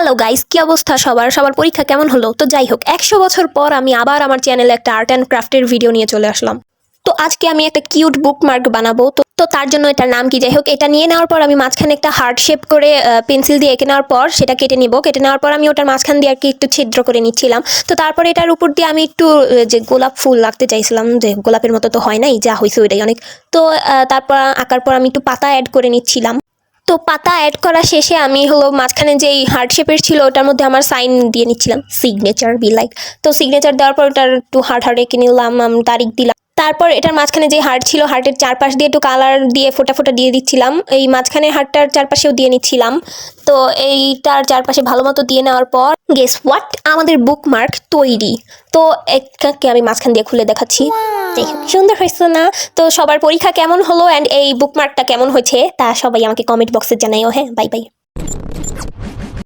Hello guys, কি অবস্থা সবার? সবার পরীক্ষা কেমন হলো? তো যাই হোক, 100 বছর পর আমি আবার আমার চ্যানেলে একটা আর্ট অ্যান্ড ক্রাফটের ভিডিও নিয়ে চলে আসলাম। তো আজকে আমি একটা কিউট বুকমার্ক বানাবো। তো তার জন্য এটার নাম কি? যাই হোক, এটা নিয়ে নেওয়ার পর আমি মাঝখানে একটা হার্ট শেপ করে পেন্সিল দিয়ে এঁকে নেওয়ার পর সেটা কেটে নিব। কেটে নেওয়ার পর আমি ওটার মাঝখান দিয়ে আর কি একটু ছিদ্র করে নিচ্ছিলাম। তো তারপর এটার উপর দিয়ে আমি একটু যে গোলাপ ফুল রাখতে চাইছিলাম, যে গোলাপের মতো তো হয় নাই, যা হয়েছে ওইটাই অনেক। তো তারপর আঁকার পর আমি একটু পাতা অ্যাড করে নিচ্ছিলাম। তো পাতা অ্যাড করা শেষে আমি হলো মাঝখানে যেই হার্ট শেপের ছিল ওটার মধ্যে আমার সাইন দিয়ে নিচ্ছিলাম, সিগনেচার বি লাইক। তো সিগনেচার দেওয়ার পর ওটার একটু হার্ট হার্ট এঁকে নিলাম, তারিখ দিলাম। তারপর এটার মাঝখানে যে হার্ট ছিল, হার্টের চারপাশ দিয়ে একটু কালার দিয়ে ফোটা ফোটা দিয়ে দিচ্ছিলাম, এই মাঝখানে হার্টটার চারপাশেও দিয়ে নিচ্ছিলাম। তো এইটার চারপাশে ভালো মতো দিয়ে নেওয়ার পর গেস হোয়াট, আমাদের বুকমার্ক তৈরি। তো এটাকে আমি মাঝখান দিয়ে খুলে দেখাচ্ছি। সুন্দর হয়েছে না? তো সবার পরীক্ষা কেমন হলো অ্যান্ড এই বুকমার্কটা কেমন হয়েছে তা সবাই আমাকে কমেন্ট বক্সে জানাইও। হ্যাঁ, বাই বাই।